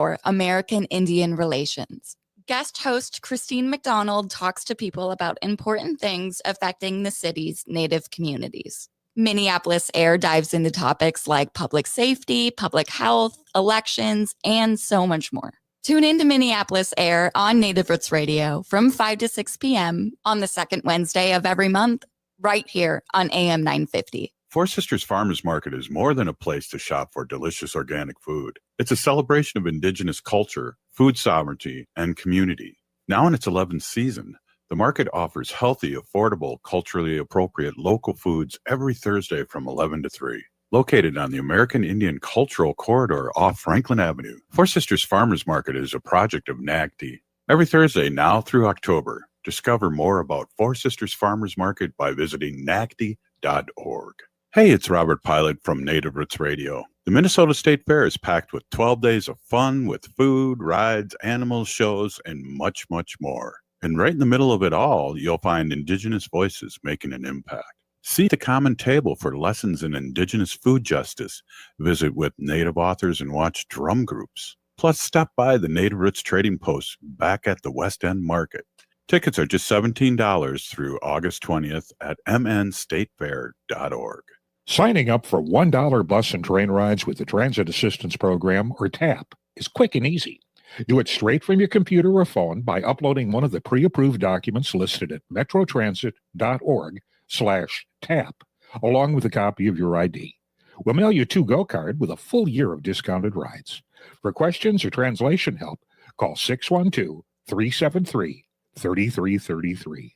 for American Indian Relations. Guest host Christine McDonald talks to people about important things affecting the city's Native communities. Minneapolis Air dives into topics like public safety, public health, elections, and so much more. Tune in to Minneapolis Air on Native Roots Radio from 5 to 6 p.m. on the second Wednesday of every month, right here on AM 950. Four Sisters Farmers Market is more than a place to shop for delicious organic food. It's a celebration of Indigenous culture, food sovereignty, and community. Now in its 11th season, the market offers healthy, affordable, culturally appropriate local foods every Thursday from 11 to 3. Located on the American Indian Cultural Corridor off Franklin Avenue, Four Sisters Farmers Market is a project of NAGD. Every Thursday now through October, discover more about Four Sisters Farmers Market by visiting nagd.org. Hey, it's Robert Pilot from Native Roots Radio. The Minnesota State Fair is packed with 12 days of fun with food, rides, animals, shows, and much, much more. And right in the middle of it all, you'll find Indigenous voices making an impact. Seat the common table for lessons in Indigenous food justice. Visit with Native authors and watch drum groups. Plus, stop by the Native Roots Trading Post back at the West End Market. Tickets are just $17 through August 20th at mnstatefair.org. Signing up for $1 bus and train rides with the Transit Assistance Program, or TAP, is quick and easy. Do it straight from your computer or phone by uploading one of the pre-approved documents listed at metrotransit.org/TAP, along with a copy of your ID. We'll mail you a to-go card with a full year of discounted rides. For questions or translation help, call 612-373-3333.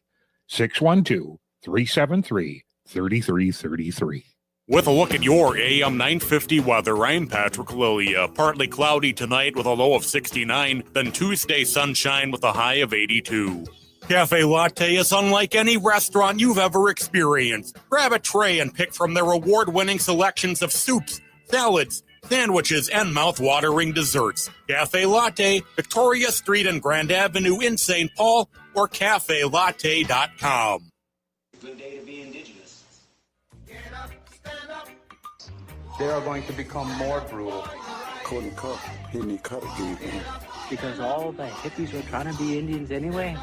612-373-3333. With a look at your AM 950 weather, I'm Patrick Lilia. Partly cloudy tonight with a low of 69, then Tuesday sunshine with a high of 82. Cafe Latte is unlike any restaurant you've ever experienced. Grab a tray and pick from their award-winning selections of soups, salads, sandwiches, and mouth-watering desserts. Cafe Latte, Victoria Street and Grand Avenue in St. Paul, or cafelatte.com. Good day to be Indigenous. Get up, stand up. They are going to become more brutal. Couldn't cut, he cut again. Because all the hippies were trying to be Indians anyway.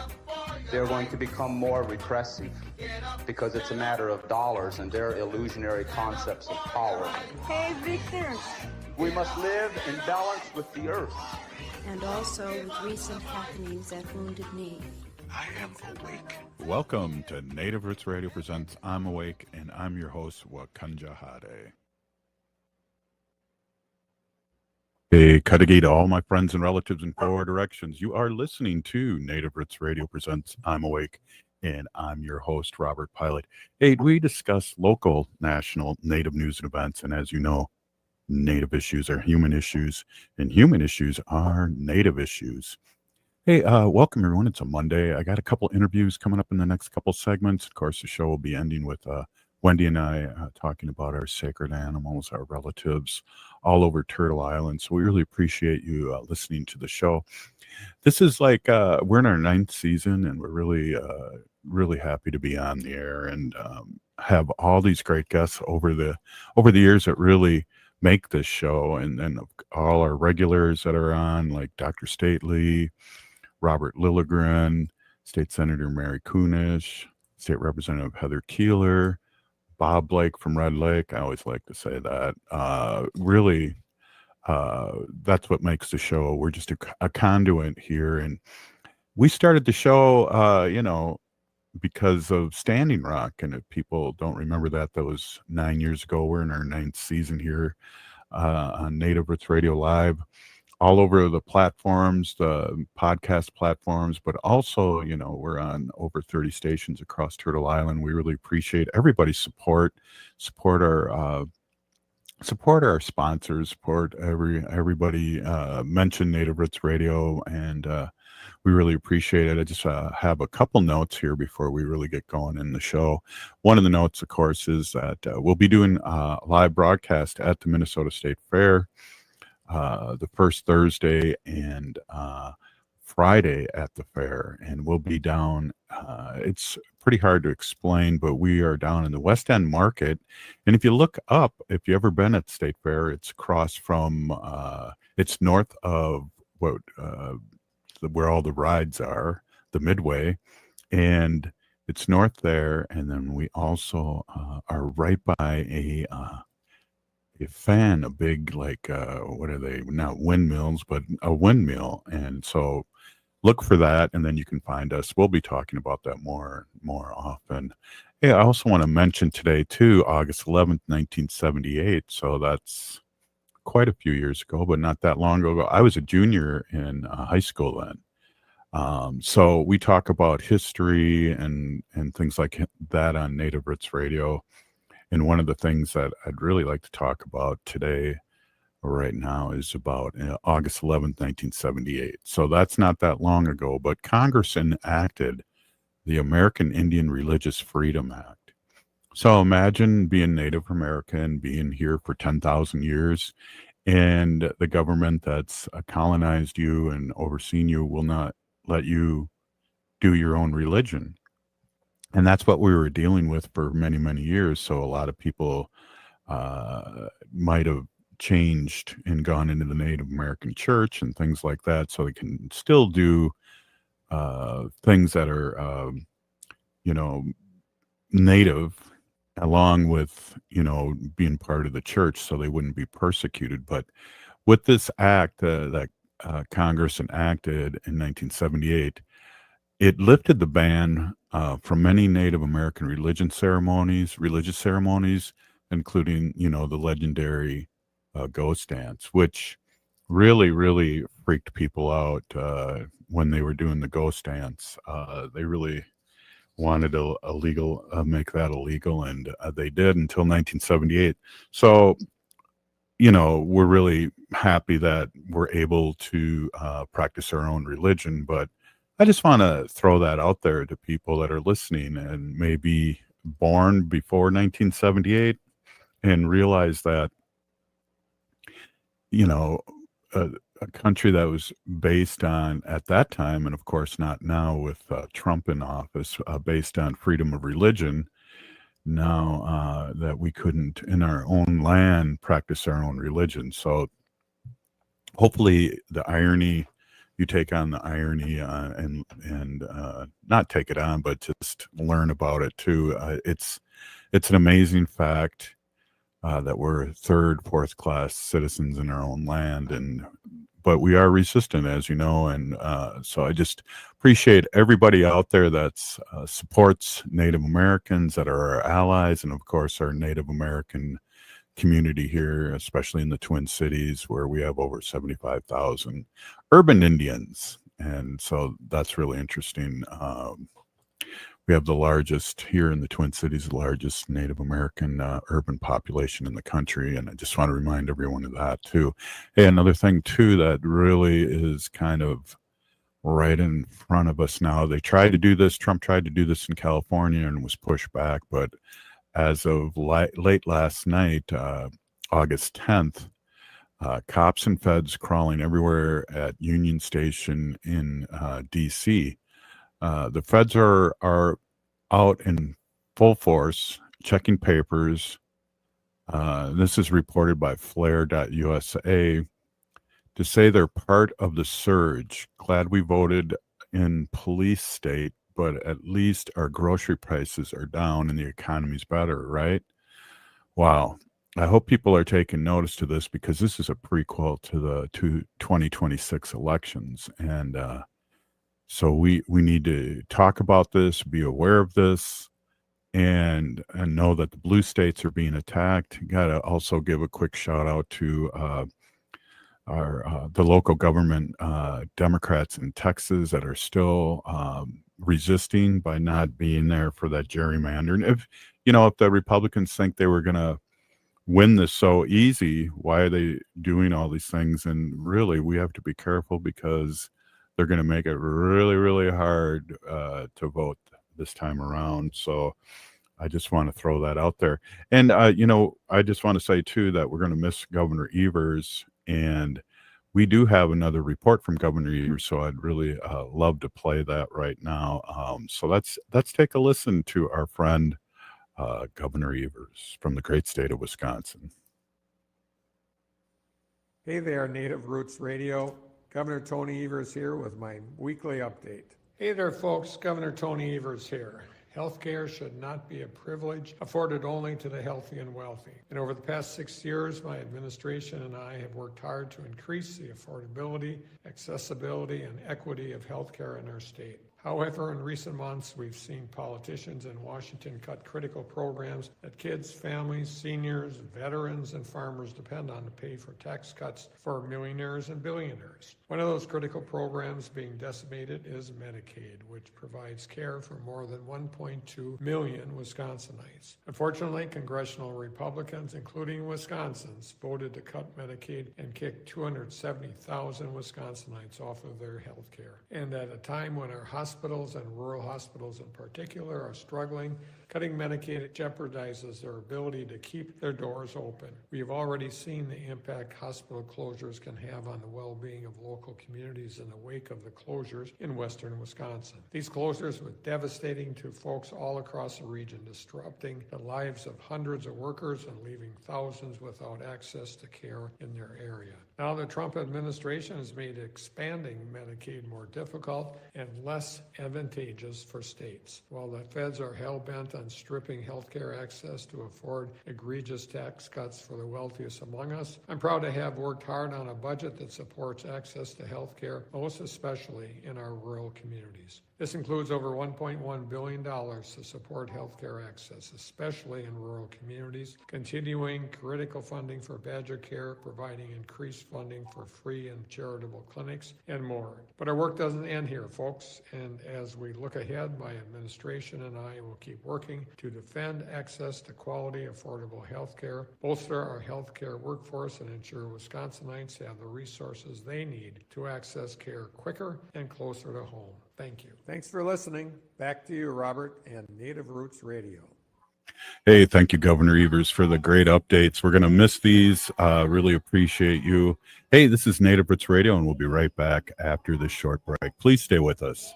They're going to become more repressive because it's a matter of dollars and their illusionary concepts of power. Hey, Victor. We must live in balance with the earth. And also with recent happenings at Wounded Knee. I am awake. Welcome to Native Roots Radio presents I'm Awake, and I'm your host, Wakanja Hade. Hey, Kadagi to all my friends and relatives in four directions. You are listening to Native Roots Radio presents I'm Awake, and I'm your host, Robert Pilot. Hey, we discuss local, national, Native news and events, and as you know, Native issues are human issues, and human issues are Native issues. Hey, welcome everyone. It's a Monday. I got a couple interviews coming up in the next couple segments. Of course, the show will be ending with Wendy and I talking about our sacred animals, our relatives all over Turtle Island. So we really appreciate you listening to the show. This is like, we're in our 9th season, and we're really, really happy to be on the air and have all these great guests over the years that really make this show. And then all our regulars that are on, like Dr. Stately, Robert Lilligren, State Senator Mary Kunesh, State Representative Heather Keeler, Bob Blake from Red Lake. I always like to say that. Really, that's what makes the show. We're just a conduit here. And we started the show, because of Standing Rock. And if people don't remember that was 9 years ago. We're in our 9th season here on Native Roots Radio Live. All over the platforms, the podcast platforms, but also, we're on over 30 stations across Turtle Island. We really appreciate everybody's support our sponsors, support everybody. Mention Native Roots Radio, and we really appreciate it. I just have a couple notes here before we really get going in the show. One of the notes, of course, is that we'll be doing a live broadcast at the Minnesota State Fair. The first Thursday and Friday at the fair, and we'll be down. It's pretty hard to explain, but we are down in the West End Market. And if you look up, if you've ever been at State Fair, it's across from, It's north of where all the rides are, the Midway, and it's north there. And then we also are right by a big, like, what are they? Not windmills, but a windmill. And so look for that, and then you can find us. We'll be talking about that more often. Yeah, I also want to mention today, too, August 11th, 1978. So that's quite a few years ago, but not that long ago. I was a junior in high school then. So we talk about history and things like that on Native Roots Radio. And one of the things that I'd really like to talk about today, right now, is about August 11th, 1978. So that's not that long ago, but Congress enacted the American Indian Religious Freedom Act. So imagine being Native American, being here for 10,000 years, and the government that's colonized you and overseen you will not let you do your own religion. And that's what we were dealing with for many, many years. So a lot of people might have changed and gone into the Native American church and things like that, so they can still do things that are, Native, along with, being part of the church, so they wouldn't be persecuted. But with this act that Congress enacted in 1978, it lifted the ban from many Native American religious ceremonies, including, the legendary ghost dance, which really, really freaked people out when they were doing the ghost dance. They really wanted to make that illegal, and they did until 1978. So, we're really happy that we're able to practice our own religion. But I just want to throw that out there to people that are listening and maybe born before 1978 and realize that, a country that was based on, at that time, and of course not now with Trump in office, based on freedom of religion, now that we couldn't in our own land practice our own religion. So hopefully you take on the irony and not take it on, but just learn about it too. It's an amazing fact that we're third, fourth class citizens in our own land, but we are resistant, as you know. And so I just appreciate everybody out there that supports Native Americans, that are our allies, and of course our Native American community here, especially in the Twin Cities, where we have over 75,000 urban Indians. And so that's really interesting. We have the largest here in the Twin Cities, the largest Native American urban population in the country. And I just want to remind everyone of that too. Hey, another thing too, that really is kind of right in front of us now. Trump tried to do this in California and was pushed back. But as of late last night, August 10th, cops and feds crawling everywhere at Union Station in D.C. The feds are out in full force, checking papers. This is reported by Flare.usa to say they're part of the surge. Glad we voted in police state, but at least our grocery prices are down and the economy's better, right? Wow. I hope people are taking notice to this, because this is a prequel to the 2026 elections. And so we need to talk about this, be aware of this, and know that the blue states are being attacked. Got to also give a quick shout out to the local government Democrats in Texas that are still resisting by not being there for that gerrymander. And if the Republicans think they were going to win this so easy, why are they doing all these things? And really, we have to be careful, because they're going to make it really, really hard to vote this time around. So I just want to throw that out there. And, I just want to say, too, that we're going to miss Governor Evers. And we do have another report from Governor Evers, so I'd really love to play that right now. So let's take a listen to our friend, Governor Evers from the great state of Wisconsin. Hey there, Native Roots Radio. Governor Tony Evers here with my weekly update. Hey there, folks. Governor Tony Evers here. Healthcare should not be a privilege afforded only to the healthy and wealthy. And over the past 6 years, my administration and I have worked hard to increase the affordability, accessibility, and equity of healthcare in our state. However, in recent months, we've seen politicians in Washington cut critical programs that kids, families, seniors, veterans, and farmers depend on to pay for tax cuts for millionaires and billionaires. One of those critical programs being decimated is Medicaid, which provides care for more than 1.2 million Wisconsinites. Unfortunately, congressional Republicans, including Wisconsins, voted to cut Medicaid and kick 270,000 Wisconsinites off of their health care. And at a time when our hospitals and rural hospitals in particular are struggling, cutting Medicaid jeopardizes their ability to keep their doors open. We have already seen the impact hospital closures can have on the well-being of local communities in the wake of the closures in western Wisconsin. These closures were devastating to folks all across the region, disrupting the lives of hundreds of workers and leaving thousands without access to care in their area. Now the Trump administration has made expanding Medicaid more difficult and less advantageous for states. While the feds are hell-bent on stripping healthcare access to afford egregious tax cuts for the wealthiest among us, I'm proud to have worked hard on a budget that supports access to healthcare, most especially in our rural communities. This includes over $1.1 billion to support healthcare access, especially in rural communities, continuing critical funding for Badger Care, providing increased funding for free and charitable clinics, and more. But our work doesn't end here, folks, and as we look ahead, my administration and I will keep working to defend access to quality, affordable healthcare, bolster our healthcare workforce, and ensure Wisconsinites have the resources they need to access care quicker and closer to home. Thank you. Thanks for listening. Back to you, Robert, and Native Roots Radio. Hey, thank you, Governor Evers, for the great updates. We're going to miss these. Really appreciate you. Hey, this is Native Roots Radio, and we'll be right back after this short break. Please stay with us.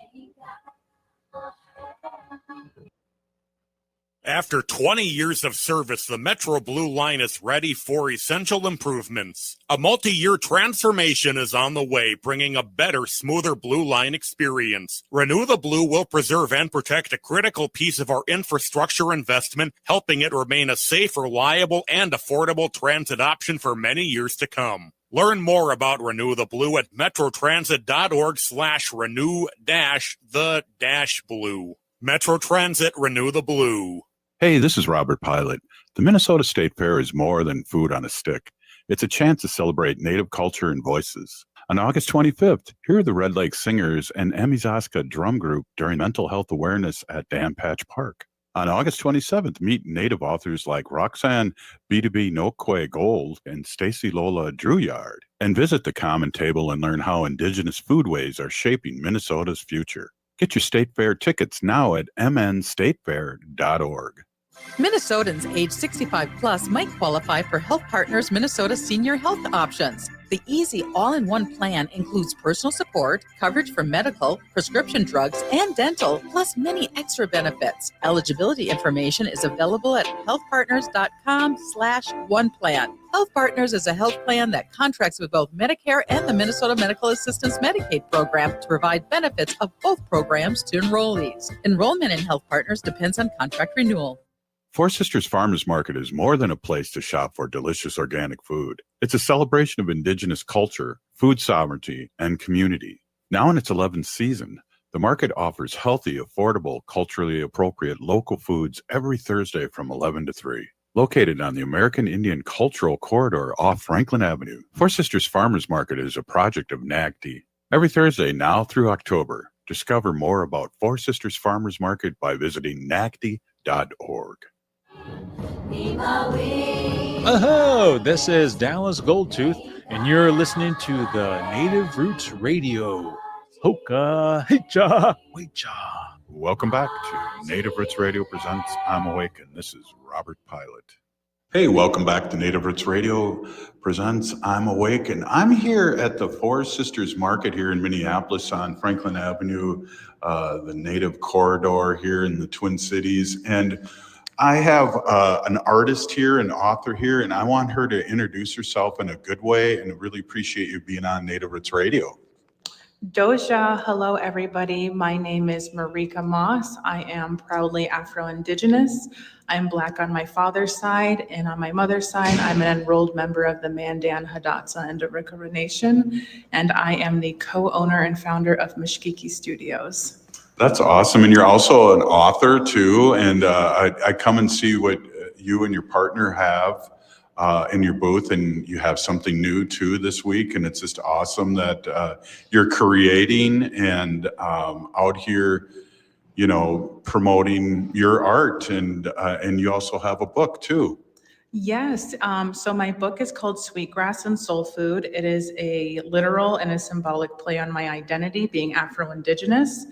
After 20 years of service, the Metro Blue line is ready for essential improvements. A multi-year transformation is on the way, bringing a better, smoother Blue line experience. Renew the Blue will preserve and protect a critical piece of our infrastructure investment, helping it remain a safe, reliable, and affordable transit option for many years to come. Learn more about Renew the Blue at metrotransit.org/renew-the-blue. Metro Transit, Renew the Blue. Hey, this is Robert Pilot. The Minnesota State Fair is more than food on a stick. It's a chance to celebrate Native culture and voices. On August 25th, hear the Red Lake Singers and Emizaska Drum Group during Mental Health Awareness at Dan Patch Park. On August 27th, meet Native authors like Roxanne B2B Nokwe Gold and Stacy Lola Druyard, and visit the Common Table and learn how Indigenous foodways are shaping Minnesota's future. Get your State Fair tickets now at mnstatefair.org. Minnesotans age 65 plus might qualify for Health Partners Minnesota Senior Health Options. The easy all-in-one plan includes personal support, coverage for medical, prescription drugs, and dental, plus many extra benefits. Eligibility information is available at healthpartners.com/oneplan. Health Partners is a health plan that contracts with both Medicare and the Minnesota Medical Assistance Medicaid program to provide benefits of both programs to enrollees. Enrollment in Health Partners depends on contract renewal. Four Sisters Farmers Market is more than a place to shop for delicious organic food. It's a celebration of Indigenous culture, food sovereignty, and community. Now in its 11th season, the market offers healthy, affordable, culturally appropriate local foods every Thursday from 11 to 3. Located on the American Indian Cultural Corridor off Franklin Avenue, Four Sisters Farmers Market is a project of NAGTI. Every Thursday now through October, discover more about Four Sisters Farmers Market by visiting nagti.org. Oh, this is Dallas Goldtooth, and you're listening to the Native Roots Radio. Hoka, hicha, wecha. Welcome back to Native Roots Radio presents I'm Awake, and this is Robert Pilot. Hey, welcome back to Native Roots Radio presents I'm Awake, and I'm here at the Four Sisters Market here in Minneapolis on Franklin Avenue, the Native Corridor here in the Twin Cities, and I have an artist here, an author here, and I want her to introduce herself in a good way, and really appreciate you being on Native Roots Radio. Doja, hello everybody. My name is Marika Moss. I am proudly Afro-Indigenous. I'm Black on my father's side, and on my mother's side, I'm an enrolled member of the Mandan, Hidatsa, and Arikara Nation, and I am the co-owner and founder of Mishkiki Studios. That's awesome. And you're also an author too. And I come and see what you and your partner have in your booth, and you have something new too this week. And it's just awesome that you're creating and out here, you know, promoting your art, and you also have a book too. Yes, so my book is called Sweetgrass and Soul Food. It is a literal and a symbolic play on my identity, being Afro-Indigenous.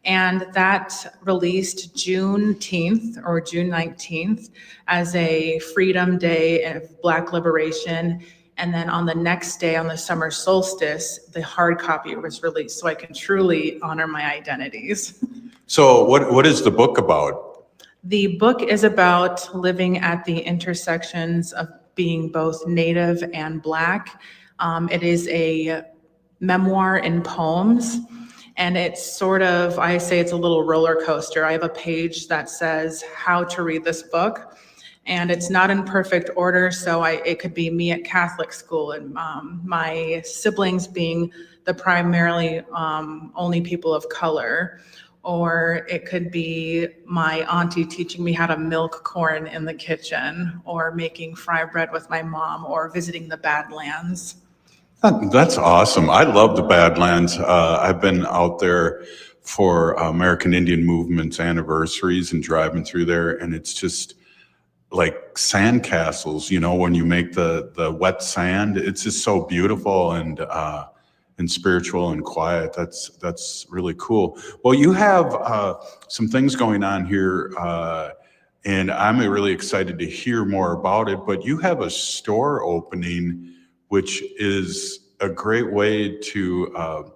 And that released Juneteenth or June 19th as a Freedom Day of Black Liberation. And then on the next day, on the summer solstice, the hard copy was released, so I can truly honor my identities. So what is the book about? The book is about living at the intersections of being both Native and Black. It is a memoir in poems. And it's sort of, I say it's a little roller coaster. I have a page that says how to read this book, and it's not in perfect order. So it could be me at Catholic school, and my siblings being the primarily only people of color. Or it could be my auntie teaching me how to milk corn in the kitchen, or making fry bread with my mom, or visiting the Badlands. That's awesome. I love the Badlands. I've been out there for American Indian Movement's anniversaries and driving through there, and it's just like sand castles, you know, when you make the wet sand. It's just so beautiful and spiritual and quiet. That's really cool. Well, you have some things going on here, and I'm really excited to hear more about it, but you have a store opening, which is a great way to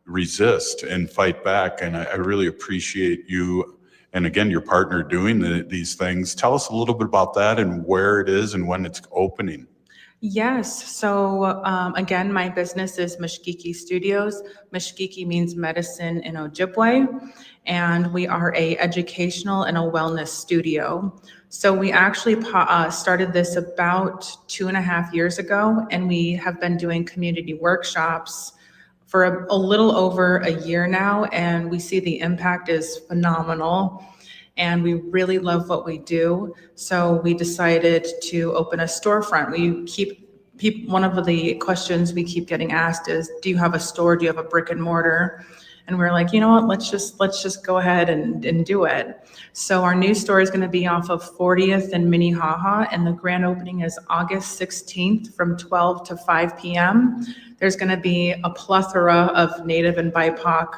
resist and fight back. And I really appreciate you, and again, your partner, doing these things. Tell us a little bit about that and where it is and when it's opening. Yes. So again, my business is Mishkiki Studios. Mishkiki means medicine in Ojibwe, and we are a educational and a wellness studio. So we actually started this about 2.5 years ago, and we have been doing community workshops for a little over a year now, and we see the impact is phenomenal. And we really love what we do. So we decided to open a storefront. One of the questions we keep getting asked is, do you have a store? Do you have a brick and mortar? And we're like, you know what, let's just go ahead and do it. So our new store is gonna be off of 40th and Minnehaha, and the grand opening is August 16th from 12 to 5 p.m. There's gonna be a plethora of Native and BIPOC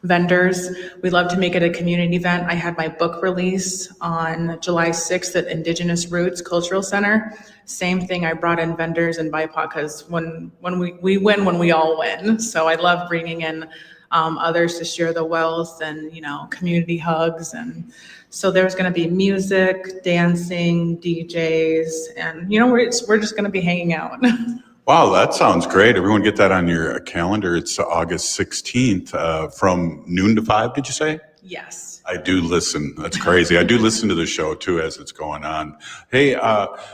vendors. We love to make it a community event. I had my book release on July 6th at Indigenous Roots Cultural Center. Same thing, I brought in vendors and BIPOC, because when we win when we all win. So I love bringing in others to share the wealth and, you know, community hugs. And so there's going to be music, dancing, DJs, and, you know, we're just going to be hanging out. Wow, that sounds great. Everyone get that on your calendar. It's August 16th from noon to 5, did you say? Yes. I do listen. That's crazy. I do listen to the show too as it's going on. Hey,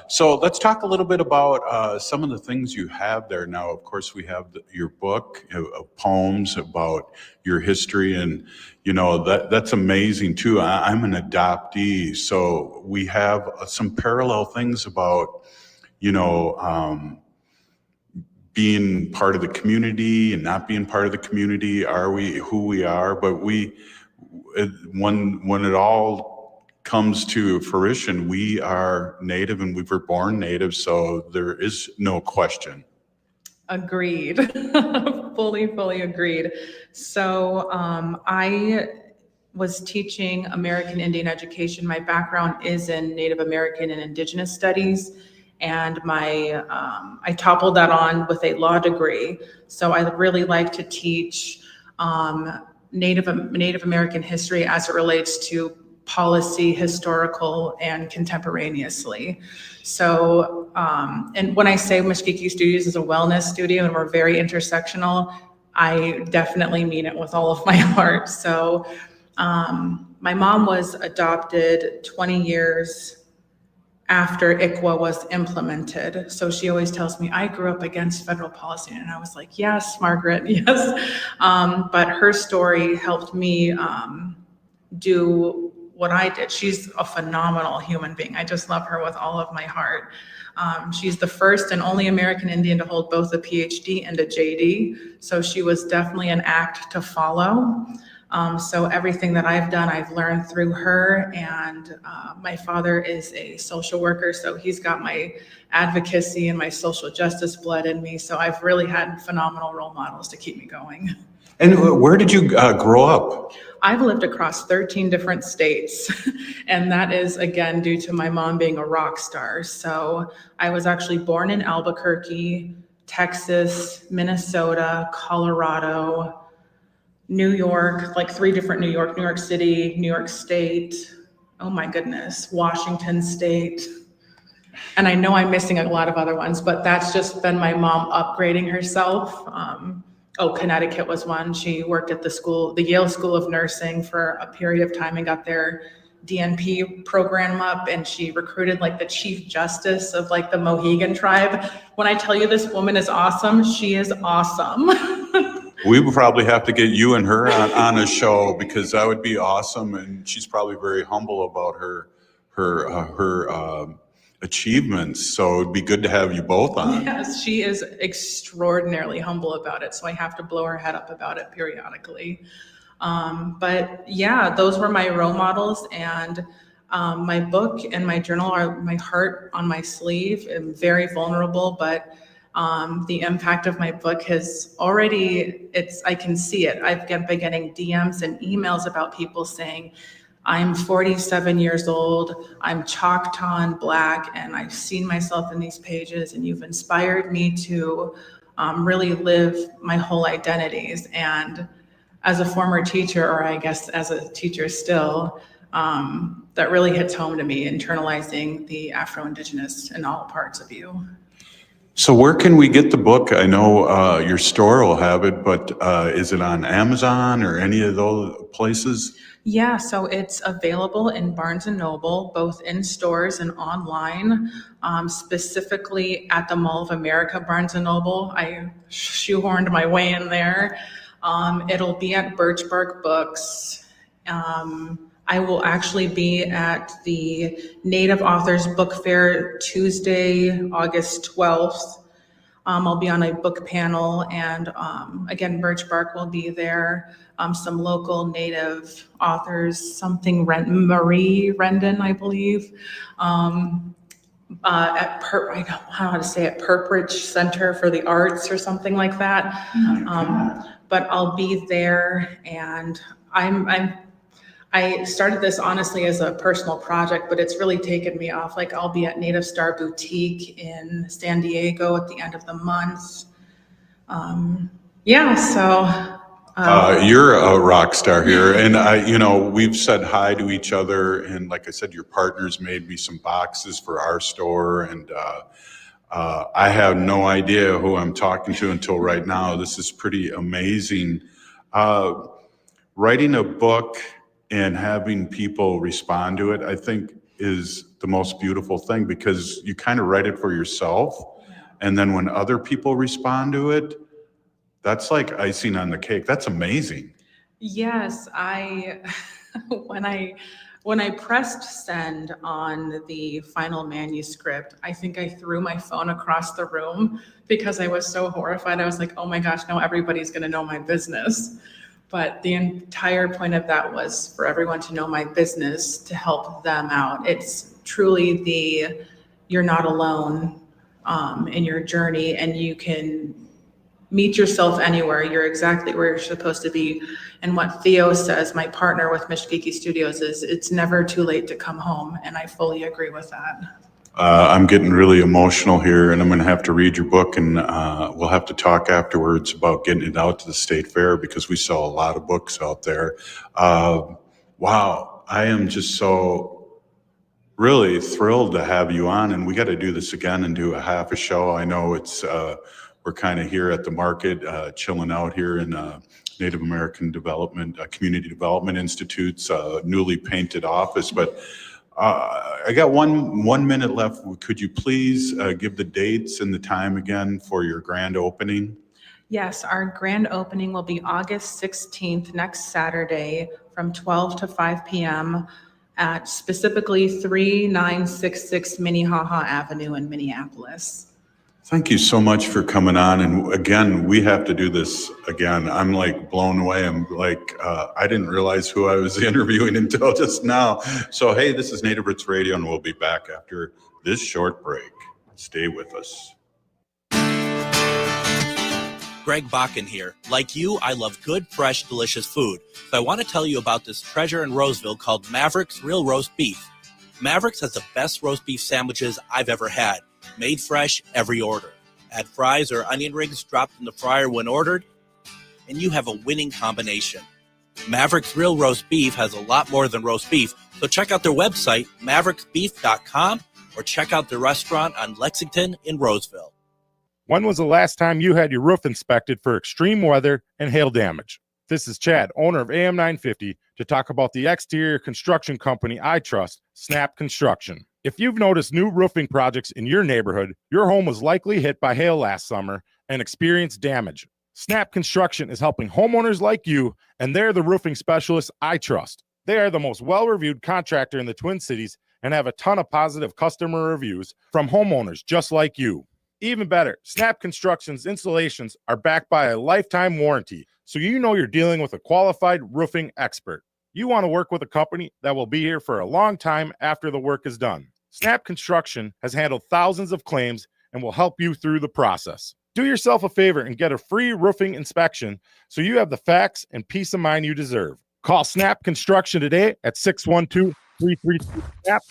so let's talk a little bit about some of the things you have there now. Of course, we have your book of poems about your history, and you know that's amazing too. I'm an adoptee, so we have some parallel things about, you know, being part of the community and not being part of the community. Are we who we are? But when it all comes to fruition, we are Native and we were born Native, so there is no question. Agreed. Fully agreed. So I was teaching American Indian education. My background is in Native American and Indigenous studies. And I toppled that on with a law degree. So I really like to teach Native American history as it relates to policy, historical, and contemporaneously. So, and when I say Mushkiki Studios is a wellness studio and we're very intersectional, I definitely mean it with all of my heart. So, my mom was adopted 20 years after ICWA was implemented. So she always tells me, I grew up against federal policy. And I was like, yes, Margaret, yes. But her story helped me do what I did. She's a phenomenal human being. I just love her with all of my heart. She's the first and only American Indian to hold both a PhD and a JD. So she was definitely an act to follow. So everything that I've done, I've learned through her, and my father is a social worker, so he's got my advocacy and my social justice blood in me. So I've really had phenomenal role models to keep me going. And where did you grow up? I've lived across 13 different states, and that is, again, due to my mom being a rock star. So I was actually born in Albuquerque, Texas, Minnesota, Colorado, New York, like 3 different New York City, New York State, oh my goodness, Washington State. And I know I'm missing a lot of other ones, but that's just been my mom upgrading herself. Connecticut was one. She worked at the Yale School of Nursing for a period of time and got their DNP program up, and she recruited like the Chief Justice of like the Mohegan tribe. When I tell you this woman is awesome, she is awesome. We would probably have to get you and her on a show, because that would be awesome. And she's probably very humble about her achievements. So it'd be good to have you both on. Yes, she is extraordinarily humble about it. So I have to blow her head up about it periodically. But yeah, those were my role models, and my book and my journal are my heart on my sleeve. I'm very vulnerable, but the impact of my book has already, I can see it. I've been getting DMs and emails about people saying, I'm 47 years old, I'm Choctaw and Black, and I've seen myself in these pages, and you've inspired me to really live my whole identities. And as a former teacher, or I guess as a teacher still, that really hits home to me, internalizing the Afro-Indigenous in all parts of you. So where can we get the book? I know your store will have it, but is it on Amazon or any of those places? Yeah, so it's available in Barnes & Noble, both in stores and online, specifically at the Mall of America, Barnes & Noble. I shoehorned my way in there. It'll be at Birch Bark Books. I will actually be at the Native Authors Book Fair Tuesday, August 12th. I'll be on a book panel, and again, Birch Bark will be there. Some local Native authors, Marie Rendon, I believe, I don't know how to say it, Purpridge Center for the Arts or something like that. But I'll be there, and I started this honestly as a personal project, but it's really taken me off. Like, I'll be at Native Star Boutique in San Diego at the end of the month. You're a rock star here, and we've said hi to each other, and like I said, your partners made me some boxes for our store, and I have no idea who I'm talking to until right now. This is pretty amazing. Writing a book and having people respond to it, I think, is the most beautiful thing, because you kind of write it for yourself. And then when other people respond to it, that's like icing on the cake. That's amazing. Yes, when I pressed send on the final manuscript, I think I threw my phone across the room because I was so horrified. I was like, oh my gosh, now everybody's going to know my business. But the entire point of that was for everyone to know my business, to help them out. It's truly you're not alone in your journey, and you can meet yourself anywhere. You're exactly where you're supposed to be. And what Theo says, my partner with Mushkiki Studios, is it's never too late to come home. And I fully agree with that. I'm getting really emotional here, and I'm going to have to read your book, and we'll have to talk afterwards about getting it out to the state fair, because we sell a lot of books out there. Wow. I am just so really thrilled to have you on, and we got to do this again and do a half a show. I know it's we're kind of here at the market, chilling out here in Native American Development, Community Development Institute's newly painted office. But I got one minute left. Could you please give the dates and the time again for your grand opening? Yes, our grand opening will be August 16th, next Saturday, from 12 to 5 p.m. at specifically 3966 Minnehaha Avenue in Minneapolis. Thank you so much for coming on. And again, we have to do this again. I'm like blown away. I'm like, I didn't realize who I was interviewing until just now. So, hey, this is Native Roots Radio, and we'll be back after this short break. Stay with us. Greg Bakken here. Like you, I love good, fresh, delicious food. So I want to tell you about this treasure in Roseville called Mavericks Real Roast Beef. Mavericks has the best roast beef sandwiches I've ever had. Made fresh every order. Add fries or onion rings dropped in the fryer when ordered, and you have a winning combination. Mavericks Real Roast Beef has a lot more than roast beef, so check out their website, mavericksbeef.com, or check out their restaurant on Lexington in Roseville. When was the last time you had your roof inspected for extreme weather and hail damage? This is Chad, owner of AM 950, to talk about the exterior construction company I trust, Snap Construction. If you've noticed new roofing projects in your neighborhood, your home was likely hit by hail last summer and experienced damage. Snap Construction is helping homeowners like you, and they're the roofing specialists I trust. They are the most well-reviewed contractor in the Twin Cities and have a ton of positive customer reviews from homeowners just like you. Even better, Snap Construction's installations are backed by a lifetime warranty, so you know you're dealing with a qualified roofing expert. You want to work with a company that will be here for a long time after the work is done. Snap Construction has handled thousands of claims and will help you through the process. Do yourself a favor and get a free roofing inspection so you have the facts and peace of mind you deserve. Call Snap Construction today at 612-333-SNAP,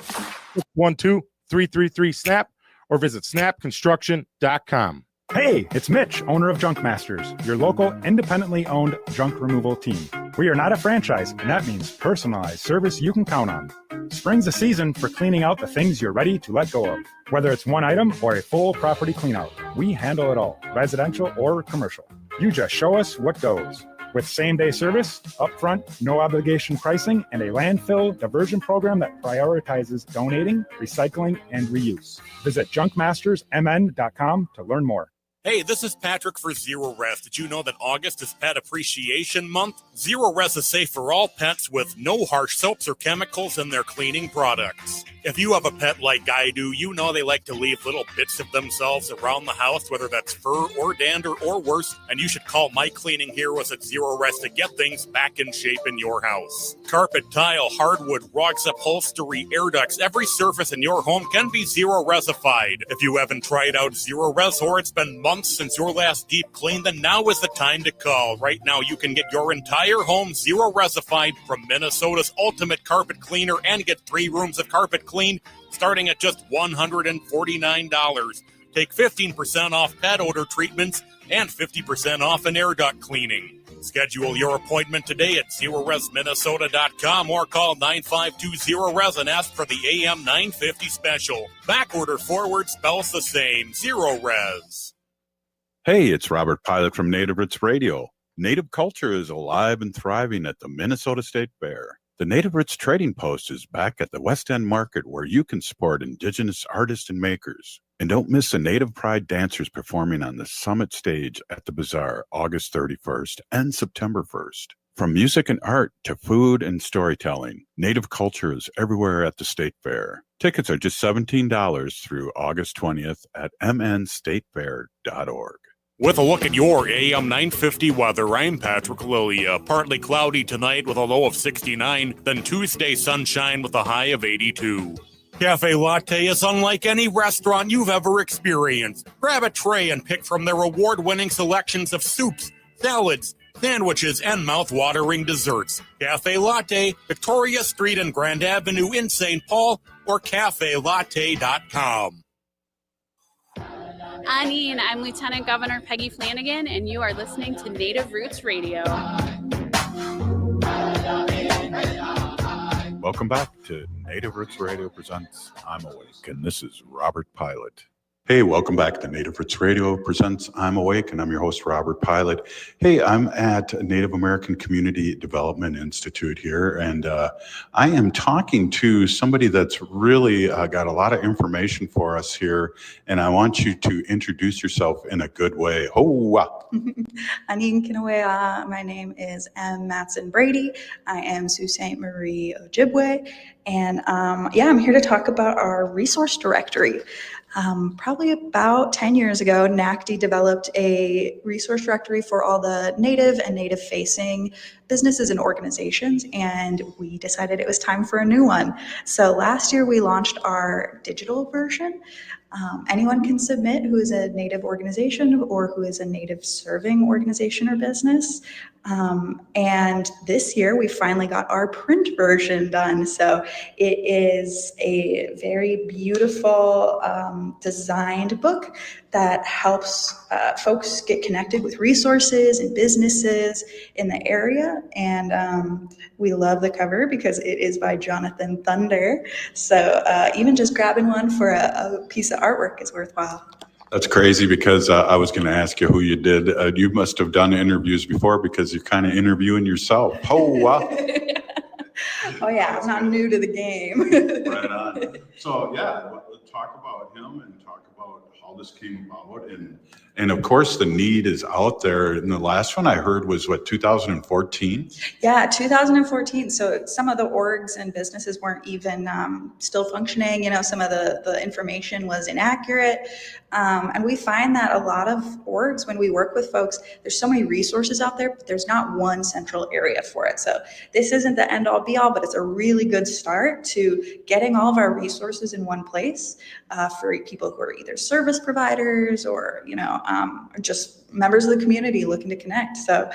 612-333-SNAP, or visit snapconstruction.com. Hey, it's Mitch, owner of Junk Masters, your local independently owned junk removal team. We are not a franchise, and that means personalized service you can count on. Spring's a season for cleaning out the things you're ready to let go of. Whether it's one item or a full property cleanout, we handle it all, residential or commercial. You just show us what goes. With same-day service, upfront, no-obligation pricing, and a landfill diversion program that prioritizes donating, recycling, and reuse. Visit junkmastersmn.com to learn more. Hey, this is Patrick for Zero Res. Did you know that August is Pet Appreciation Month? Zero Res is safe for all pets with no harsh soaps or chemicals in their cleaning products. If you have a pet like I do, you know they like to leave little bits of themselves around the house, whether that's fur or dander or worse, and you should call My Cleaning Heroes at Zero Res to get things back in shape in your house. Carpet, tile, hardwood, rugs, upholstery, air ducts, every surface in your home can be Zero Resified. If you haven't tried out Zero Res or it's been months since your last deep clean, then now is the time to call. Right now you can get your entire home Zero Resified from Minnesota's ultimate carpet cleaner and get 3 rooms of carpet clean starting at just $149. Take 15% off pet odor treatments and 50% off an air duct cleaning. Schedule your appointment today at ZeroResMinnesota.com or call 9520-RES and ask for the AM 950 special. Back order forward spells the same. Zero Res. Hey, it's Robert Pilot from Native Roots Radio. Native culture is alive and thriving at the Minnesota State Fair. The Native Roots Trading Post is back at the West End Market where you can support Indigenous artists and makers. And don't miss the Native Pride dancers performing on the Summit stage at the Bazaar August 31st and September 1st. From music and art to food and storytelling, Native culture is everywhere at the State Fair. Tickets are just $17 through August 20th at mnstatefair.org. With a look at your AM 950 weather, I'm Patrick Lilia. Partly cloudy tonight with a low of 69, then Tuesday sunshine with a high of 82. Cafe Latte is unlike any restaurant you've ever experienced. Grab a tray and pick from their award-winning selections of soups, salads, sandwiches, and mouth-watering desserts. Cafe Latte, Victoria Street and Grand Avenue in St. Paul, or cafelatte.com. Annie, and I'm Lieutenant Governor Peggy Flanagan, and you are listening to Native Roots Radio. Welcome back to Native Roots Radio Presents I'm Awake, and this is Robert Pilot. Hey, welcome back to Native Roots Radio Presents I'm Awake, and I'm your host, Robert Pilot. Hey, I'm at Native American Community Development Institute here, and I am talking to somebody that's really got a lot of information for us here, and I want you to introduce yourself in a good way. Anin Kinawea. My name is M. Matson Brady. I am Sault Ste. Marie Ojibwe, and I'm here to talk about our resource directory. Probably about 10 years ago, NACD developed a resource directory for all the Native and Native-facing businesses and organizations, and we decided it was time for a new one. So last year, we launched our digital version. Anyone can submit who is a Native organization or who is a Native serving organization or business. And this year we finally got our print version done. So it is a very beautiful designed book that helps folks get connected with resources and businesses in the area. And we love the cover because it is by Jonathan Thunder. So even just grabbing one for a piece of artwork is worthwhile. That's crazy because I was going to ask you who you did. You must have done interviews before because you're kind of interviewing yourself. Oh, wow. Oh, yeah, I'm not new to the game. Right on. So, yeah, let's talk about him and talk about how this came about. And of course, the need is out there. And the last one I heard was, 2014? Yeah, 2014. So some of the orgs and businesses weren't even still functioning. Some of the information was inaccurate. And we find that a lot of orgs, when we work with folks, there's so many resources out there, but there's not one central area for it. So this isn't the end all be all, but it's a really good start to getting all of our resources in one place for people who are either service providers or, just members of the community looking to connect. So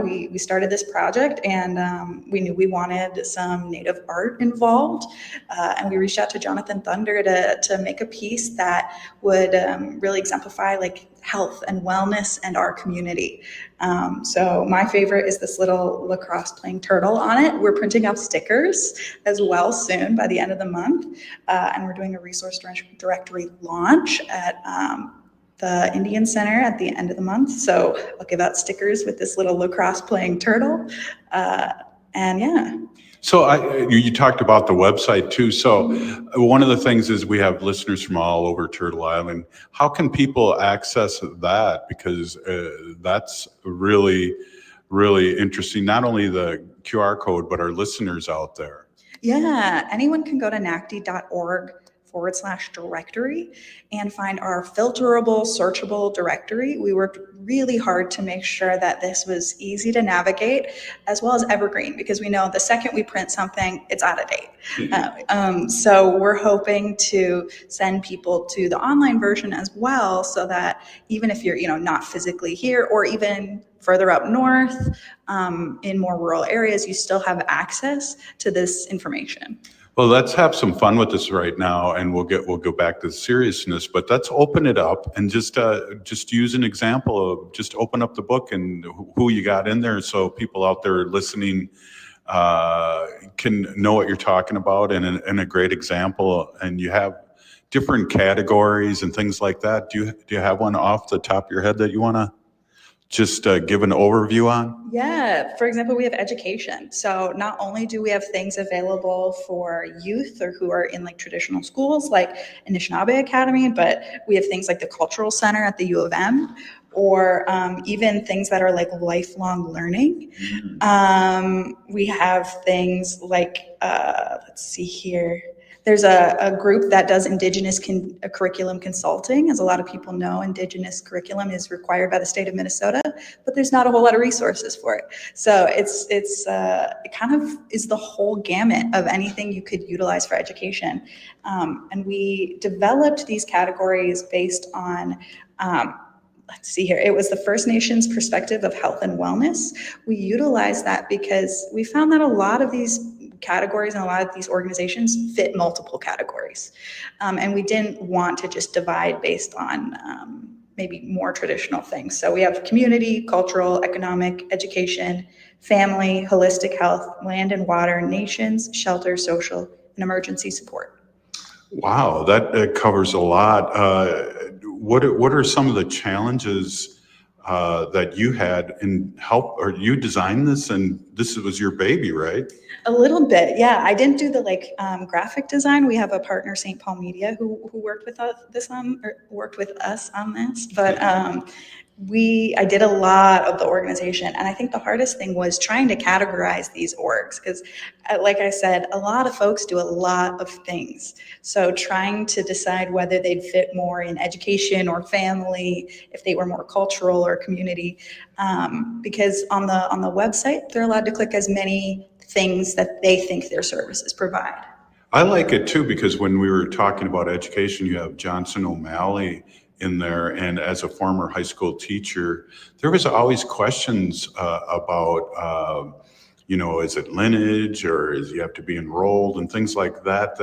we started this project, and we knew we wanted some Native art involved, and we reached out to Jonathan Thunder to make a piece that would really exemplify health and wellness and our community. So my favorite is this little lacrosse playing turtle on it. We're printing out stickers as well soon by the end of the month, and we're doing a resource directory launch at the Indian Center at the end of the month. So I'll give out stickers with this little lacrosse playing turtle. So you talked about the website too. So one of the things is we have listeners from all over Turtle Island. How can people access that? Because that's really, really interesting. Not only the QR code, but our listeners out there. Yeah, anyone can go to nacd.org/directory and find our filterable, searchable directory. We worked really hard to make sure that this was easy to navigate as well as evergreen, because we know the second we print something, it's out of date. So we're hoping to send people to the online version as well, so that even if you're not physically here or even further up north in more rural areas, you still have access to this information. Well, let's have some fun with this right now, and we'll go back to the seriousness. But let's open it up and just use an example of just open up the book and who you got in there, so people out there listening can know what you're talking about, and a great example. And you have different categories and things like that. Do you have one off the top of your head that you want to just give an overview on? Yeah, for example, we have education. So not only do we have things available for youth or who are in traditional schools like Anishinaabe Academy, but we have things like the Cultural Center at the U of M, or even things that are lifelong learning. We have things like, let's see here. There's a group that does Indigenous curriculum consulting. As a lot of people know, Indigenous curriculum is required by the state of Minnesota, but there's not a whole lot of resources for it. So it kind of is the whole gamut of anything you could utilize for education. And we developed these categories based on, let's see here. It was the First Nations perspective of health and wellness. We utilized that because we found that a lot of these categories and a lot of these organizations fit multiple categories. And we didn't want to just divide based on maybe more traditional things. So we have community, cultural, economic, education, family, holistic health, land and water, nations, shelter, social, and emergency support. Wow, that covers a lot. What are some of the challenges that you had in help, or you designed this and this was your baby, right? A little bit, yeah. I didn't do the graphic design. We have a partner, St. Paul Media, who worked with us on this. But I did a lot of the organization, and I think the hardest thing was trying to categorize these orgs because, like I said, a lot of folks do a lot of things. So trying to decide whether they'd fit more in education or family, if they were more cultural or community, because on the website they're allowed to click as many things that they think their services provide. I like it too, because when we were talking about education, you have Johnson O'Malley in there, and as a former high school teacher, there was always questions about, is it lineage or is you have to be enrolled and things like that,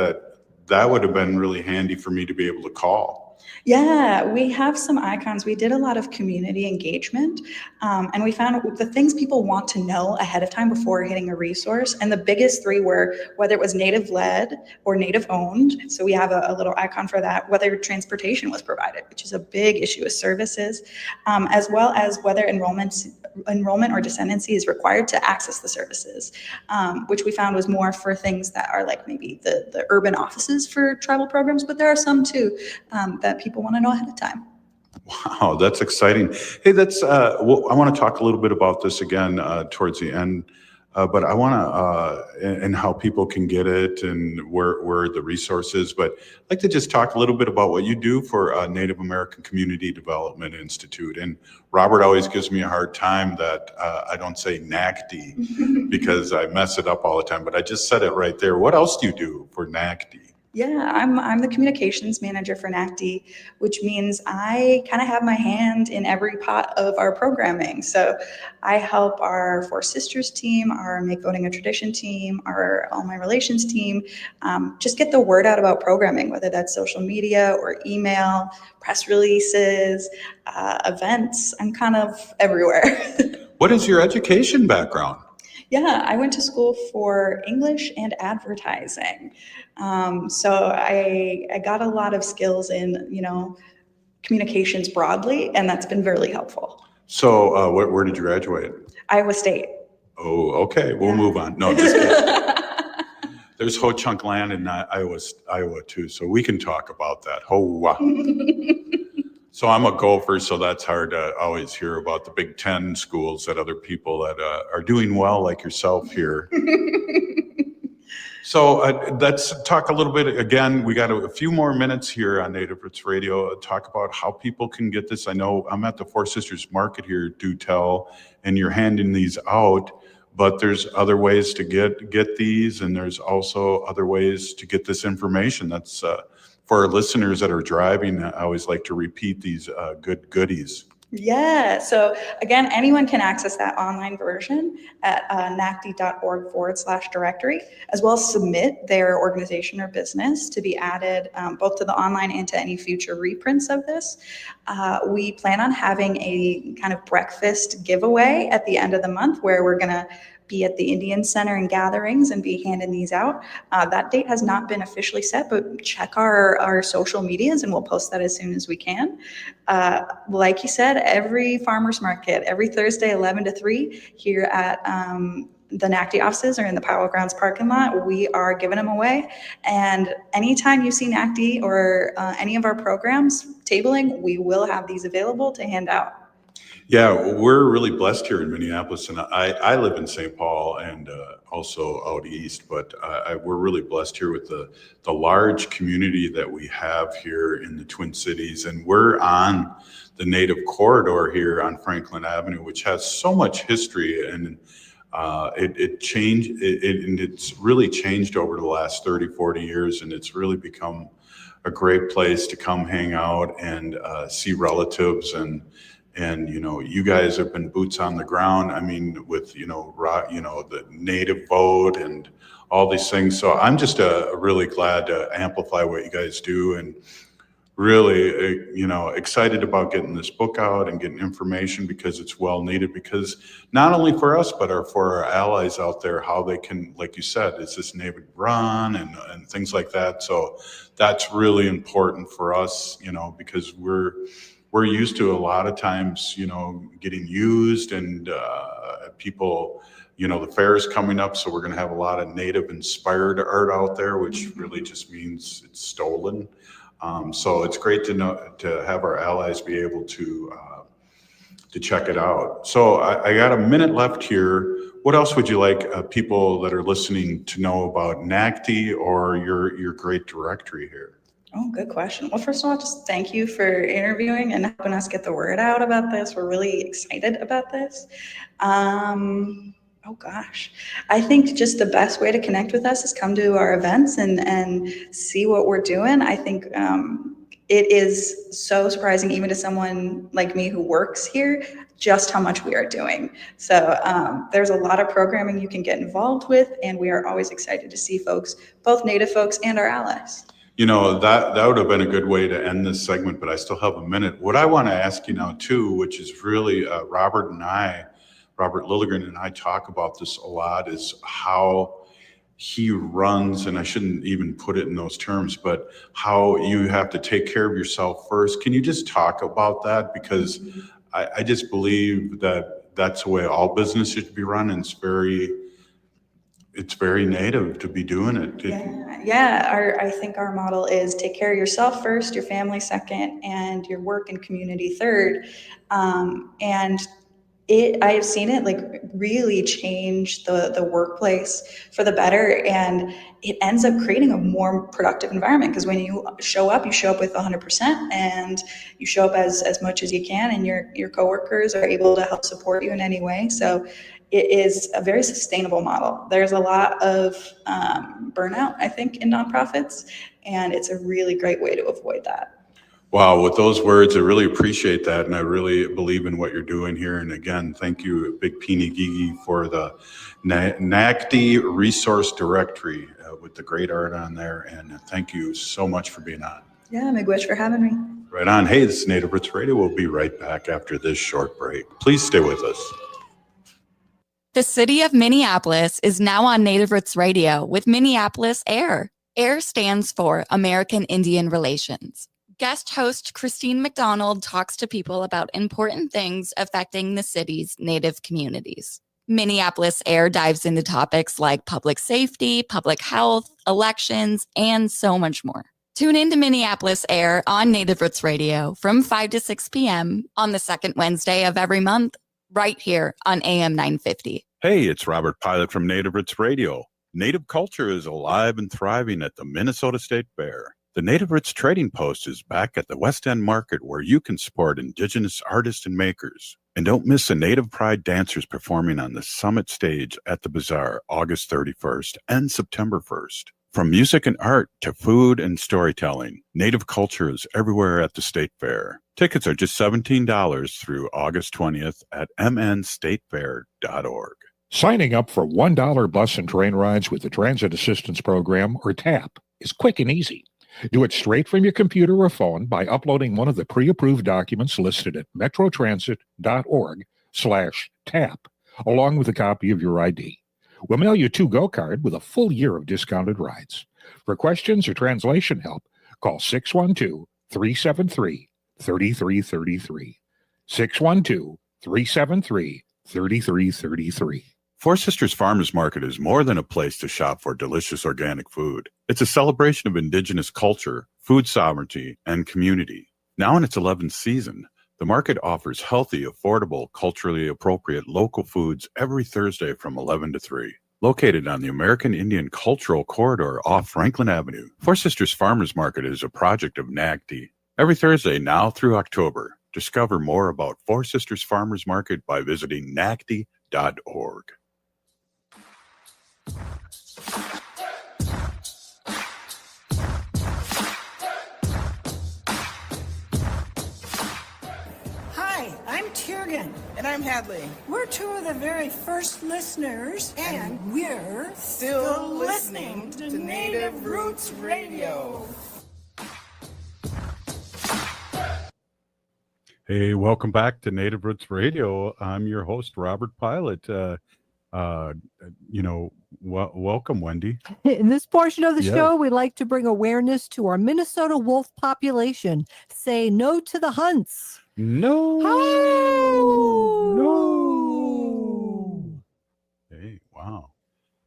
that would have been really handy for me to be able to call. Yeah, we have some icons. We did a lot of community engagement, and we found the things people want to know ahead of time before hitting a resource. And the biggest three were whether it was native led or native owned. So we have a little icon for that, whether transportation was provided, which is a big issue with services, as well as whether enrollment or descendancy is required to access the services, which we found was more for things that are like maybe the urban offices for tribal programs, but there are some too that people want to know ahead of time. Wow, that's exciting. Hey, I want to talk a little bit about this again towards the end, but I want to, and how people can get it and where the resources, but I'd like to just talk a little bit about what you do for Native American Community Development Institute. And Robert always gives me a hard time that I don't say NACD because I mess it up all the time, but I just said it right there. What else do you do for NACD? Yeah, I'm the communications manager for NACD, which means I kind of have my hand in every pot of our programming. So I help our Four Sisters team, our Make Voting a Tradition team, our All My Relations team, just get the word out about programming, whether that's social media or email, press releases, events. I'm kind of everywhere. What is your education background? Yeah, I went to school for English and advertising. So I got a lot of skills in, communications broadly, and that's been really helpful. So where did you graduate? Iowa State. Oh, okay. We'll move on. No, just kidding. There's Ho Chunk land in Iowa too, so we can talk about that. Ho. So I'm a Gopher, so that's hard to always hear about the Big Ten schools that other people that are doing well, like yourself here. So let's talk a little bit again. We got a few more minutes here on Native Roots Radio. Talk about how people can get this. I know I'm at the Four Sisters Market here, do tell, and you're handing these out. But there's other ways to get these, and there's also other ways to get this information. That's for our listeners that are driving. I always like to repeat these good goodies. Yeah, so again, anyone can access that online version at nacd.org/directory, as well as submit their organization or business to be added both to the online and to any future reprints of this. We plan on having a kind of breakfast giveaway at the end of the month where we're gonna be at the Indian Center and gatherings and be handing these out. That date has not been officially set, but check our social medias and we'll post that as soon as we can. Like you said, every farmer's market, every Thursday, 11 to 3 here at the NACD offices or in the Powell Grounds parking lot, we are giving them away. And anytime you see NACD or any of our programs tabling, we will have these available to hand out. Yeah, we're really blessed here in Minneapolis, and I live in St. Paul and also out east, but we're really blessed here with the large community that we have here in the Twin Cities, and we're on the Native Corridor here on Franklin Avenue, which has so much history, and it's really changed over the last 30, 40 years, and it's really become a great place to come hang out and see relatives and you guys have been boots on the ground. I mean, with the native vote and all these things. So I'm just really glad to amplify what you guys do. And really, excited about getting this book out and getting information because it's well needed, because not only for us, but for our allies out there, how they can, like you said, is this native run and things like that. So that's really important for us, because we're used to a lot of times, getting used and people, the fair is coming up, so we're going to have a lot of native inspired art out there, which really just means it's stolen. So it's great to have our allies be able to check it out. So I got a minute left here. What else would you like people that are listening to know about NACD or your great directory here? Oh, good question. Well, first of all, just thank you for interviewing and helping us get the word out about this. We're really excited about this. Oh gosh, I think just the best way to connect with us is come to our events and see what we're doing. I think it is so surprising even to someone like me who works here, just how much we are doing. So there's a lot of programming you can get involved with, and we are always excited to see folks, both Native folks and our allies. That would have been a good way to end this segment, but I still have a minute. What I want to ask you now too, which is really Robert Lilligren and I talk about this a lot, is how he runs, and I shouldn't even put it in those terms, but how you have to take care of yourself first. Can you just talk about that? Because I just believe that that's the way all business should be run, and it's very native to be doing it. I think our model is take care of yourself first, your family second, and your work and community third. I have seen it really change the workplace for the better, and it ends up creating a more productive environment, because when you show up with 100%, and you show up as much as you can, and your coworkers are able to help support you in any way. So it is a very sustainable model. There's a lot of burnout, I think, in nonprofits, and it's a really great way to avoid that. Wow, with those words, I really appreciate that, and I really believe in what you're doing here. And again, thank you, Big Peeny Gigi, for the NACD Resource Directory with the great art on there, and thank you so much for being on. Yeah, Miigwech for having me. Right on. Hey, this is Native Roots Radio. We'll be right back after this short break. Please stay with us. The city of Minneapolis is now on Native Roots Radio with Minneapolis AIR. AIR stands for American Indian Relations. Guest host Christine McDonald talks to people about important things affecting the city's Native communities. Minneapolis AIR dives into topics like public safety, public health, elections, and so much more. Tune in to Minneapolis AIR on Native Roots Radio from 5 to 6 p.m. on the second Wednesday of every month, right here on AM 950. Hey, it's Robert Pilot from Native Roots Radio. Native culture is alive and thriving at the Minnesota State Fair. The Native Roots Trading Post is back at the West End Market, where you can support Indigenous artists and makers. And don't miss the Native Pride dancers performing on the Summit stage at the Bazaar August 31st and September 1st. From music and art to food and storytelling, Native culture is everywhere at the State Fair. Tickets are just $17 through August 20th at mnstatefair.org. Signing up for $1 bus and train rides with the Transit Assistance Program, or TAP, is quick and easy. Do it straight from your computer or phone by uploading one of the pre-approved documents listed at metrotransit.org/TAP, along with a copy of your ID. We'll mail you a to-go card with a full year of discounted rides. For questions or translation help, call 612-373-3333. 612-373-3333. Four Sisters Farmers Market is more than a place to shop for delicious organic food. It's a celebration of Indigenous culture, food sovereignty, and community. Now in its 11th season, the market offers healthy, affordable, culturally appropriate local foods every Thursday from 11 to 3. Located on the American Indian Cultural Corridor off Franklin Avenue, Four Sisters Farmers Market is a project of NACD. Every Thursday now through October, discover more about Four Sisters Farmers Market by visiting nacd.org. Hi, I'm Tiergan. And I'm Hadley. We're two of the very first listeners, and we're still listening to Native Roots Radio. Hey, welcome back to Native Roots Radio. I'm your host, Robert Pilot. Welcome, Wendy. In this portion of the Yes. show, we like to bring awareness to our Minnesota wolf population. Say no to the hunts. No. No. Hey, wow.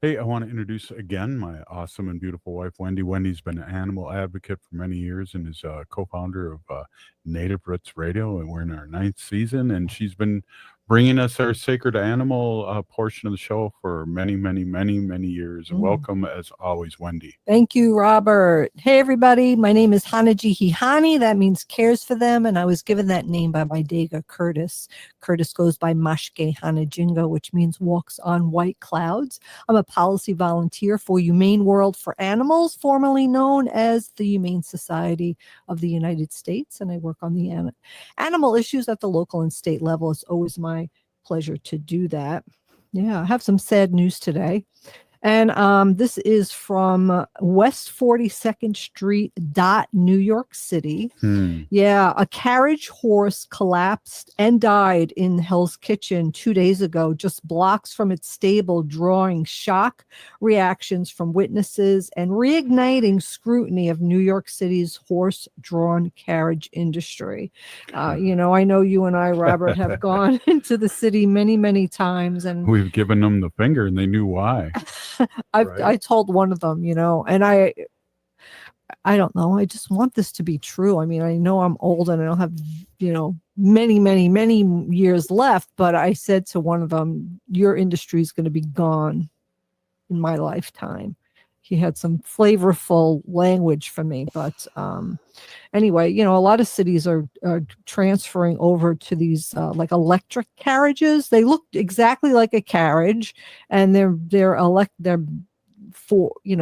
Hey, I want to introduce again my awesome and beautiful wife, Wendy. Wendy's been an animal advocate for many years and is co-founder of Native Roots Radio, and we're in our 9th season, and she's been bringing us our sacred animal portion of the show for many, many, many, many years. And welcome, as always, Wendy. Thank you, Robert. Hey, everybody. My name is Hanaji Hihani. That means cares for them. And I was given that name by my Dega, Curtis. Curtis goes by Mashke Hanajinga, which means walks on white clouds. I'm a policy volunteer for Humane World for Animals, formerly known as the Humane Society of the United States. And I work on the animal issues at the local and state level. It's always my pleasure to do that. Yeah, I have some sad news today. And this is from West 42nd Street, New York City. Yeah, a carriage horse collapsed and died in Hell's Kitchen 2 days ago, just blocks from its stable, drawing shock reactions from witnesses and reigniting scrutiny of New York City's horse-drawn carriage industry. I know you and I, Robert, have gone into the city many, many times. And We've given them the finger, and they knew why. I told one of them, and I don't know. I just want this to be true. I mean, I know I'm old and I don't have, many, many, many years left, but I said to one of them, your industry is going to be gone in my lifetime. He had some flavorful language for me, but anyway, a lot of cities are transferring over to these like electric carriages. They look exactly like a carriage, and they're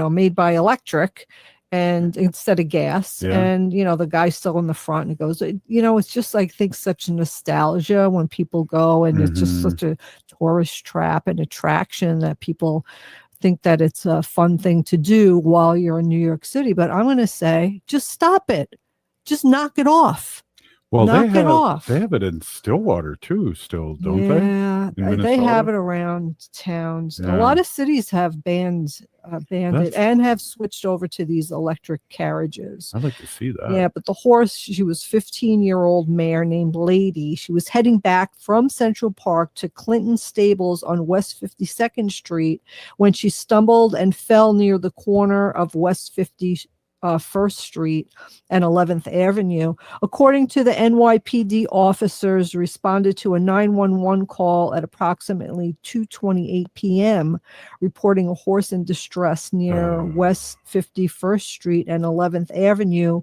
made by electric, and instead of gas. Yeah. And the guy's still in the front, and he goes, it's just like, I think, such nostalgia when people go, and it's just such a tourist trap and attraction that people think that it's a fun thing to do while you're in New York City. But I'm going to say, just stop it. Just knock it off. Well, knock it off. They have it in Stillwater too, still, don't Yeah, they? In they have Minnesota? it around towns. Yeah. A lot of cities have banned it and have switched over to these electric carriages. I'd like to see that. Yeah, but the horse, she was 15-year-old mare named Lady. She was heading back from Central Park to Clinton Stables on West 52nd Street when she stumbled and fell near the corner of West 51st Street and 11th Avenue. According to the NYPD, officers responded to a 911 call at approximately 2:28 p.m., reporting a horse in distress near West 51st Street and 11th Avenue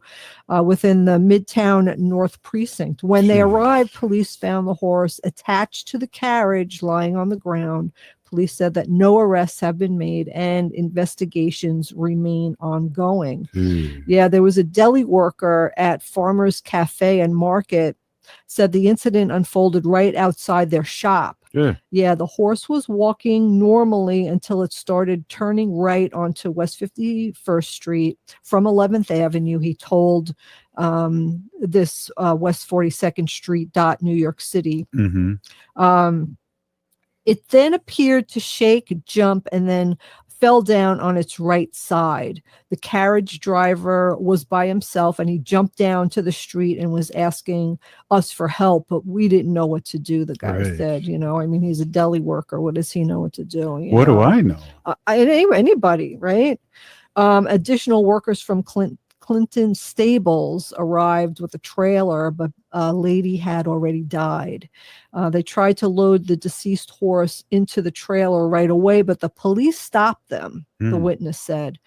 within the Midtown North Precinct. When they arrived, police found the horse attached to the carriage lying on the ground. Police said that no arrests have been made and investigations remain ongoing. Yeah, there was a deli worker at Farmer's Cafe and Market said the incident unfolded right outside their shop. Yeah, the horse was walking normally until it started turning right onto West 51st Street from 11th Avenue. He told this West 42nd Street, New York City. It then appeared to shake, jump, and then fell down on its right side. The carriage driver was by himself, and he jumped down to the street and was asking us for help, but we didn't know what to do, the guy said. I mean, he's a deli worker. What does he know what to do? What do I know? Anybody, right? Additional workers from Clinton Stables arrived with a trailer, but a lady had already died. They tried to load the deceased horse into the trailer right away, but the police stopped them, the witness said.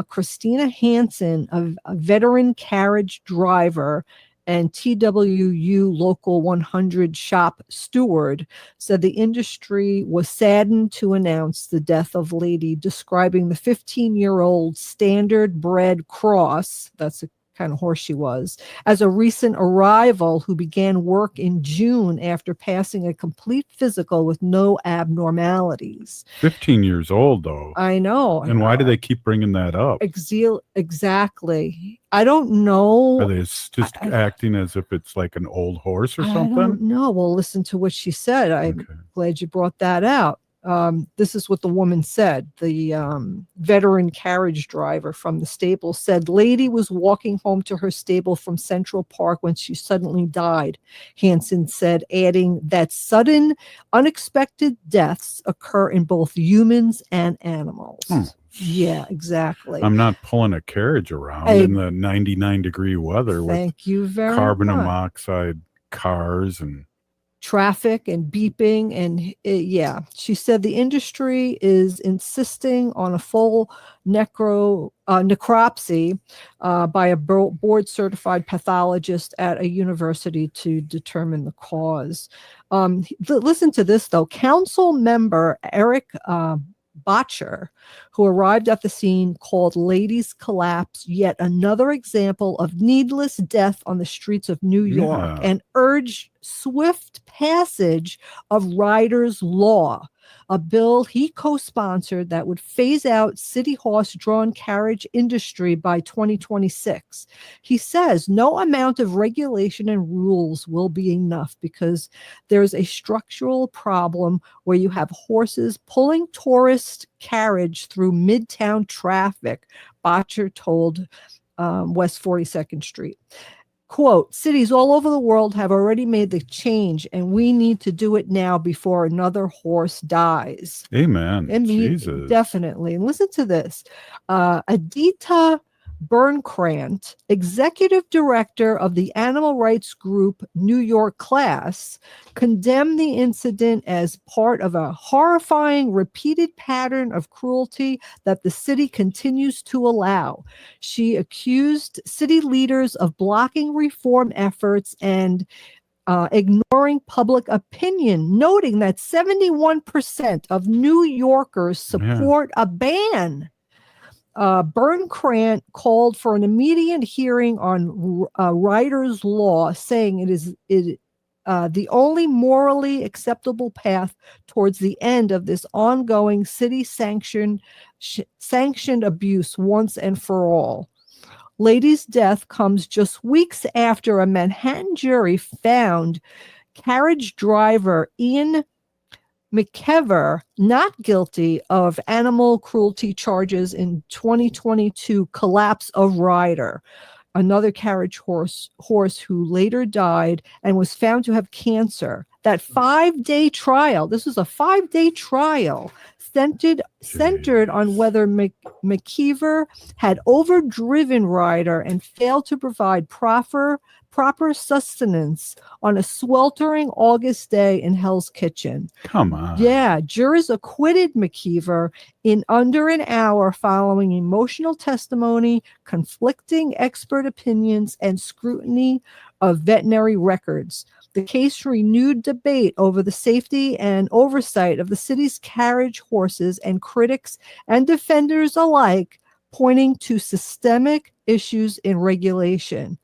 Christina Hansen, a veteran carriage driver and TWU Local 100 shop steward, said the industry was saddened to announce the death of Lady, describing the 15-year-old standard bred cross, that's a kind of horse she was, as a recent arrival who began work in June after passing a complete physical with no abnormalities. 15 years old, though. I know. And why do they keep bringing that up? Exactly. I don't know. Are they just acting as if it's like an old horse or something? I don't know. Well, listen to what she said. I'm glad you brought that out. This is what the woman said. The veteran carriage driver from the stable said, lady was walking home to her stable from Central Park when she suddenly died. Hansen said, adding that sudden, unexpected deaths occur in both humans and animals. Yeah, exactly. I'm not pulling a carriage around in the 99-degree weather with you very carbon much. Monoxide cars and traffic and beeping. And she said the industry is insisting on a full necropsy by a board certified pathologist at a university to determine the cause. Listen to this though. Council member Eric Botcher, who arrived at the scene, called Lady's collapse yet another example of needless death on the streets of New York and urged swift passage of Ryder's Law, a bill he co-sponsored that would phase out city horse-drawn carriage industry by 2026. He says no amount of regulation and rules will be enough because there's a structural problem where you have horses pulling tourist carriage through midtown traffic, Botcher told West 42nd Street. Quote, cities all over the world have already made the change, and we need to do it now before another horse dies. Amen. Jesus. Definitely. And listen to this. Adita Bernkrant, executive director of the animal rights group New York Class, condemned the incident as part of a horrifying repeated pattern of cruelty that the city continues to allow. She accused city leaders of blocking reform efforts and ignoring public opinion, noting that 71% of New Yorkers support a ban. Bernkrant called for an immediate hearing on Ryder's Law, saying it is the only morally acceptable path towards the end of this ongoing city-sanctioned abuse once and for all. Lady's death comes just weeks after a Manhattan jury found carriage driver Ian McKever not guilty of animal cruelty charges in 2022 collapse of Ryder, another carriage horse who later died and was found to have cancer. That 5-day trial, this was a 5-day trial, centered on whether McKeever had overdriven Ryder and failed to provide proper sustenance on a sweltering August day in Hell's Kitchen. Come on. Yeah, jurors acquitted McKeever in under an hour following emotional testimony, conflicting expert opinions, and scrutiny of veterinary records. The case renewed debate over the safety and oversight of the city's carriage horses, and critics and defenders alike pointing to systemic issues in regulation.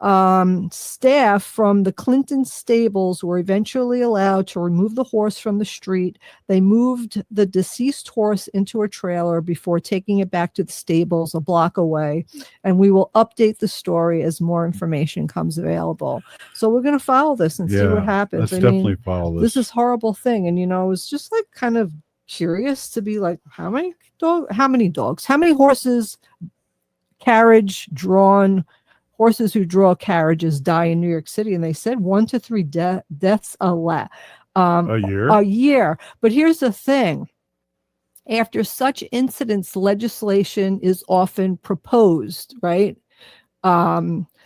Staff from the Clinton stables were eventually allowed to remove the horse from the street. They moved the deceased horse into a trailer before taking it back to the stables a block away. And we will update the story as more information comes available. So we're going to follow this and see what happens. Let's definitely follow this. This is a horrible thing. And, I was just like kind of curious to be like, how many dogs, how many horses, carriage drawn horses who draw carriages die in New York City, and they said 1 to 3 deaths a year. But here's the thing: after such incidents, legislation is often proposed, right?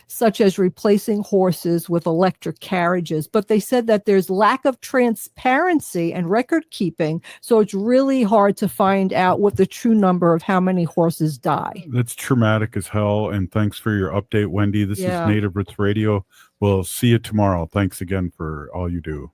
Such as replacing horses with electric carriages. But they said that there's lack of transparency and record keeping, so it's really hard to find out what the true number of how many horses die. That's traumatic as hell. And thanks for your update, Wendy. This is Native Roots Radio. We'll see you tomorrow. Thanks again for all you do.